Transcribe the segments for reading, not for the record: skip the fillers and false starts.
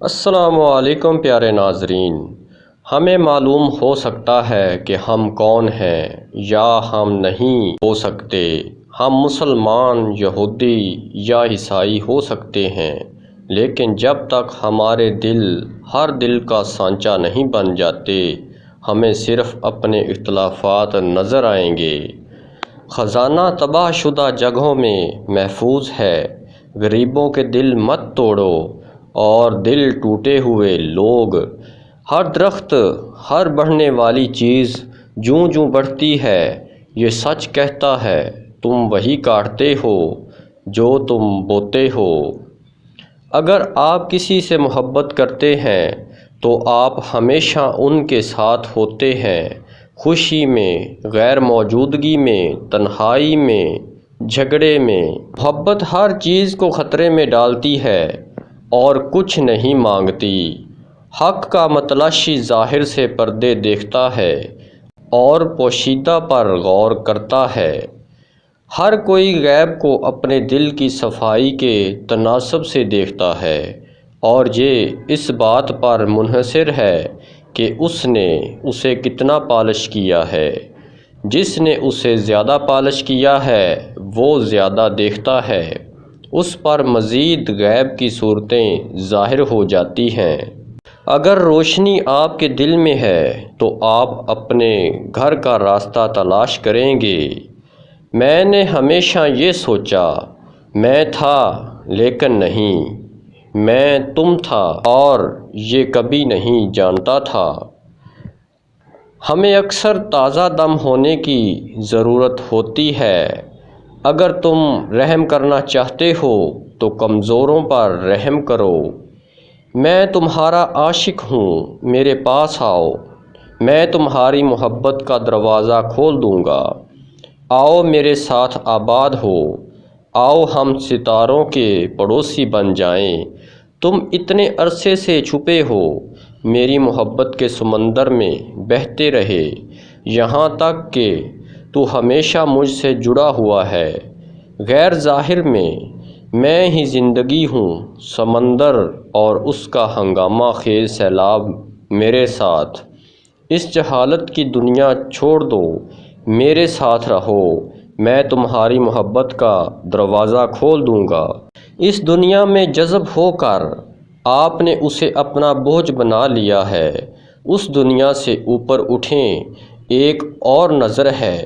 السلام علیکم پیارے ناظرین، ہمیں معلوم ہو سکتا ہے کہ ہم کون ہیں یا ہم نہیں ہو سکتے۔ ہم مسلمان، یہودی یا عیسائی ہو سکتے ہیں، لیکن جب تک ہمارے دل ہر دل کا سانچہ نہیں بن جاتے، ہمیں صرف اپنے اختلافات نظر آئیں گے۔ خزانہ تباہ شدہ جگہوں میں محفوظ ہے، غریبوں کے دل مت توڑو، اور دل ٹوٹے ہوئے لوگ۔ ہر درخت، ہر بڑھنے والی چیز جوں جوں بڑھتی ہے، یہ سچ کہتا ہے، تم وہی کاٹتے ہو جو تم بوتے ہو۔ اگر آپ کسی سے محبت کرتے ہیں تو آپ ہمیشہ ان کے ساتھ ہوتے ہیں، خوشی میں، غیر موجودگی میں، تنہائی میں، جھگڑے میں۔ محبت ہر چیز کو خطرے میں ڈالتی ہے اور کچھ نہیں مانگتی۔ حق کا متلاشی ظاہر سے پردے دیکھتا ہے اور پوشیدہ پر غور کرتا ہے۔ ہر کوئی غیب کو اپنے دل کی صفائی کے تناسب سے دیکھتا ہے، اور یہ اس بات پر منحصر ہے کہ اس نے اسے کتنا پالش کیا ہے۔ جس نے اسے زیادہ پالش کیا ہے وہ زیادہ دیکھتا ہے، اس پر مزید غیب کی صورتیں ظاہر ہو جاتی ہیں۔ اگر روشنی آپ کے دل میں ہے تو آپ اپنے گھر کا راستہ تلاش کریں گے۔ میں نے ہمیشہ یہ سوچا، میں تھا لیکن نہیں، میں تم تھا اور یہ کبھی نہیں جانتا تھا۔ ہمیں اکثر تازہ دم ہونے کی ضرورت ہوتی ہے۔ اگر تم رحم کرنا چاہتے ہو تو کمزوروں پر رحم کرو۔ میں تمہارا عاشق ہوں، میرے پاس آؤ، میں تمہاری محبت کا دروازہ کھول دوں گا۔ آؤ میرے ساتھ آباد ہو، آؤ ہم ستاروں کے پڑوسی بن جائیں۔ تم اتنے عرصے سے چھپے ہو، میری محبت کے سمندر میں بہتے رہے، یہاں تک کہ تو ہمیشہ مجھ سے جڑا ہوا ہے۔ غیر ظاہر میں ہی زندگی ہوں، سمندر اور اس کا ہنگامہ خیز سیلاب میرے ساتھ۔ اس جہالت کی دنیا چھوڑ دو، میرے ساتھ رہو، میں تمہاری محبت کا دروازہ کھول دوں گا۔ اس دنیا میں جذب ہو کر آپ نے اسے اپنا بوجھ بنا لیا ہے۔ اس دنیا سے اوپر اٹھیں، ایک اور نظر ہے۔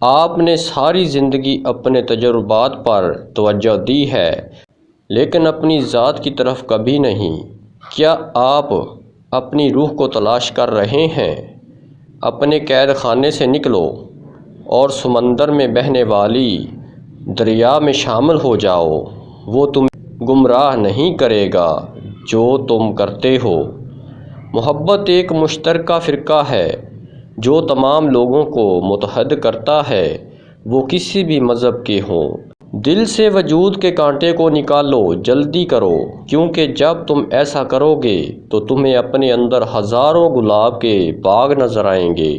آپ نے ساری زندگی اپنے تجربات پر توجہ دی ہے، لیکن اپنی ذات کی طرف کبھی نہیں۔ کیا آپ اپنی روح کو تلاش کر رہے ہیں؟ اپنے قید خانے سے نکلو اور سمندر میں بہنے والی دریا میں شامل ہو جاؤ۔ وہ تمہیں گمراہ نہیں کرے گا جو تم کرتے ہو۔ محبت ایک مشترکہ فرقہ ہے جو تمام لوگوں کو متحد کرتا ہے، وہ کسی بھی مذہب کے ہوں۔ دل سے وجود کے کانٹے کو نکالو، جلدی کرو، کیونکہ جب تم ایسا کرو گے تو تمہیں اپنے اندر ہزاروں گلاب کے باغ نظر آئیں گے۔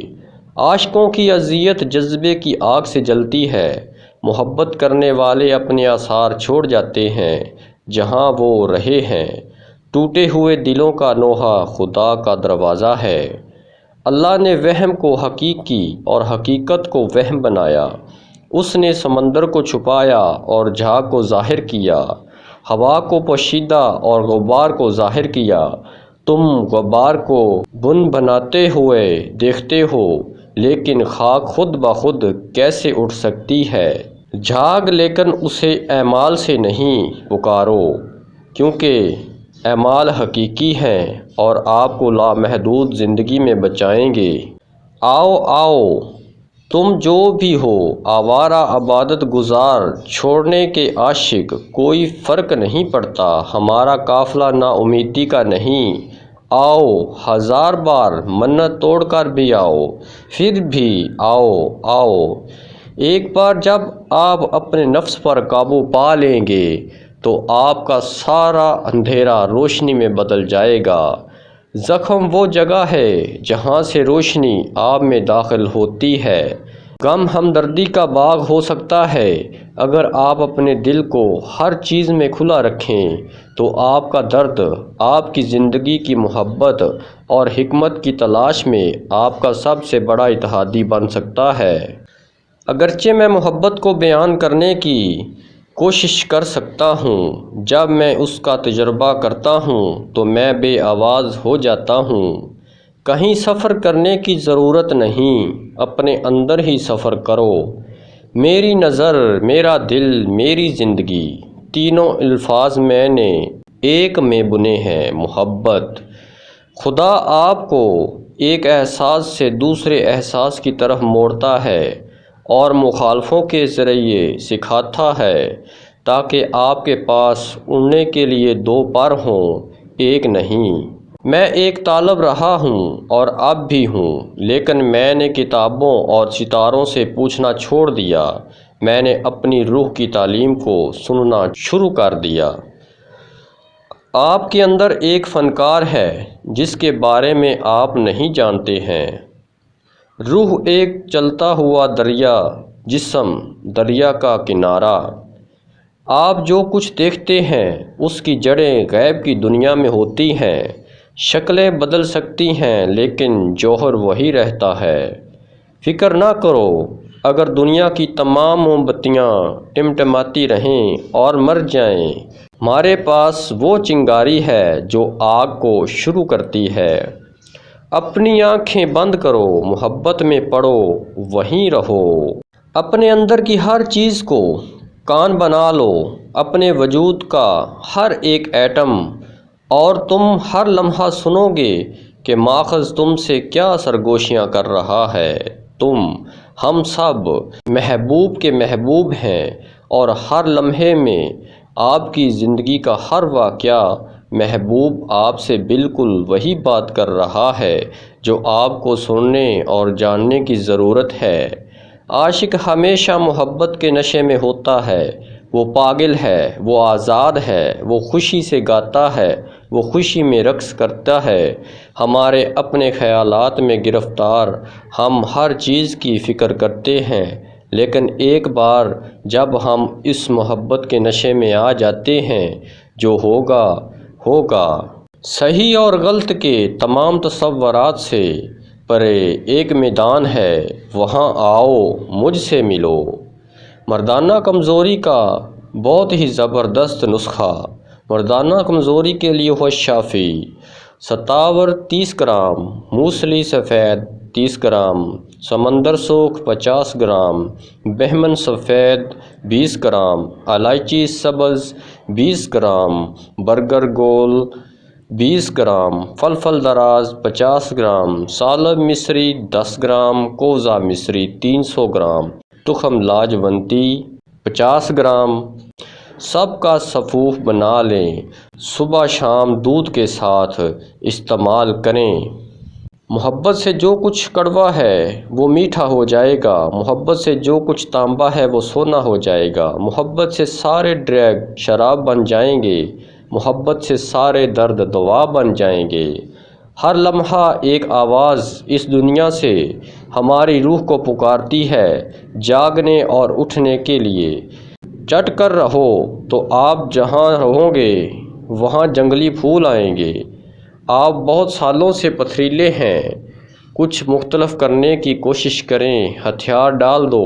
عاشقوں کی اذیت جذبے کی آگ سے جلتی ہے۔ محبت کرنے والے اپنے آثار چھوڑ جاتے ہیں جہاں وہ رہے ہیں۔ ٹوٹے ہوئے دلوں کا نوحہ خدا کا دروازہ ہے۔ اللہ نے وہم کو حقیقی اور حقیقت کو وہم بنایا۔ اس نے سمندر کو چھپایا اور جھاگ کو ظاہر کیا، ہوا کو پوشیدہ اور غبار کو ظاہر کیا۔ تم غبار کو بن بناتے ہوئے دیکھتے ہو، لیکن خاک خود بخود کیسے اٹھ سکتی ہے؟ جھاگ، لیکن اسے اعمال سے نہیں پکارو، کیونکہ اعمال حقیقی ہیں اور آپ کو لامحدود زندگی میں بچائیں گے۔ آؤ آؤ، تم جو بھی ہو، آوارہ، عبادت گزار، چھوڑنے کے عاشق، کوئی فرق نہیں پڑتا، ہمارا قافلہ نا امیدی کا نہیں۔ آؤ، ہزار بار منت توڑ کر بھی آؤ، پھر بھی آؤ آؤ۔ ایک بار جب آپ اپنے نفس پر قابو پا لیں گے تو آپ کا سارا اندھیرا روشنی میں بدل جائے گا۔ زخم وہ جگہ ہے جہاں سے روشنی آپ میں داخل ہوتی ہے۔ غم ہمدردی کا باغ ہو سکتا ہے۔ اگر آپ اپنے دل کو ہر چیز میں کھلا رکھیں تو آپ کا درد آپ کی زندگی کی محبت اور حکمت کی تلاش میں آپ کا سب سے بڑا اتحادی بن سکتا ہے۔ اگرچہ میں محبت کو بیان کرنے کی کوشش کر سکتا ہوں، جب میں اس کا تجربہ کرتا ہوں تو میں بے آواز ہو جاتا ہوں۔ کہیں سفر کرنے کی ضرورت نہیں، اپنے اندر ہی سفر کرو۔ میری نظر، میرا دل، میری زندگی، تینوں الفاظ میں نے ایک میں بنے ہیں، محبت۔ خدا آپ کو ایک احساس سے دوسرے احساس کی طرف موڑتا ہے اور مخالفوں کے ذریعے سکھاتا ہے تاکہ آپ کے پاس اڑنے کے لیے دو پر ہوں، ایک نہیں۔ میں ایک طالب رہا ہوں اور اب بھی ہوں، لیکن میں نے کتابوں اور ستاروں سے پوچھنا چھوڑ دیا۔ میں نے اپنی روح کی تعلیم کو سننا شروع کر دیا۔ آپ کے اندر ایک فنکار ہے جس کے بارے میں آپ نہیں جانتے ہیں۔ روح ایک چلتا ہوا دریا، جسم دریا کا کنارہ۔ آپ جو کچھ دیکھتے ہیں اس کی جڑیں غیب کی دنیا میں ہوتی ہیں۔ شکلیں بدل سکتی ہیں لیکن جوہر وہی رہتا ہے۔ فکر نہ کرو، اگر دنیا کی تمام موم بتیاں ٹمٹماتی رہیں اور مر جائیں، ہمارے پاس وہ چنگاری ہے جو آگ کو شروع کرتی ہے۔ اپنی آنکھیں بند کرو، محبت میں پڑو، وہیں رہو۔ اپنے اندر کی ہر چیز کو کان بنا لو، اپنے وجود کا ہر ایک ایٹم، اور تم ہر لمحہ سنو گے کہ ماخذ تم سے کیا سرگوشیاں کر رہا ہے۔ ہم سب محبوب کے محبوب ہیں اور ہر لمحے میں آپ کی زندگی کا ہر واقعہ محبوب آپ سے بالکل وہی بات کر رہا ہے جو آپ کو سننے اور جاننے کی ضرورت ہے۔ عاشق ہمیشہ محبت کے نشے میں ہوتا ہے۔ وہ پاگل ہے، وہ آزاد ہے، وہ خوشی سے گاتا ہے، وہ خوشی میں رقص کرتا ہے۔ ہمارے اپنے خیالات میں گرفتار ہم ہر چیز کی فکر کرتے ہیں، لیکن ایک بار جب ہم اس محبت کے نشے میں آ جاتے ہیں، جو ہوگا ہوگا۔ صحیح اور غلط کے تمام تصورات سے پرے ایک میدان ہے، وہاں آؤ، مجھ سے ملو۔ مردانہ کمزوری کا بہت ہی زبردست نسخہ۔ مردانہ کمزوری کے لیے ہوش شافی: ستاور 30 گرام، موسلی سفید 30 گرام، سمندر سوکھ 50 گرام، بہمن سفید 20 گرام، الائچی سبز 20 گرام، برگر گول 20 گرام، فلفل دراز 50 گرام، سالب مصری 10 گرام، کوزہ مصری 300 گرام، تخم لاجونتی 50 گرام۔ سب کا صفوف بنا لیں، صبح شام دودھ کے ساتھ استعمال کریں۔ محبت سے جو کچھ کڑوا ہے وہ میٹھا ہو جائے گا، محبت سے جو کچھ تانبا ہے وہ سونا ہو جائے گا، محبت سے سارے ڈرگ شراب بن جائیں گے، محبت سے سارے درد دوا بن جائیں گے۔ ہر لمحہ ایک آواز اس دنیا سے ہماری روح کو پکارتی ہے جاگنے اور اٹھنے کے لیے۔ ڈٹ کر رہو تو آپ جہاں رہو گے وہاں جنگلی پھول آئیں گے۔ آپ بہت سالوں سے پتھریلے ہیں، کچھ مختلف کرنے کی کوشش کریں، ہتھیار ڈال دو۔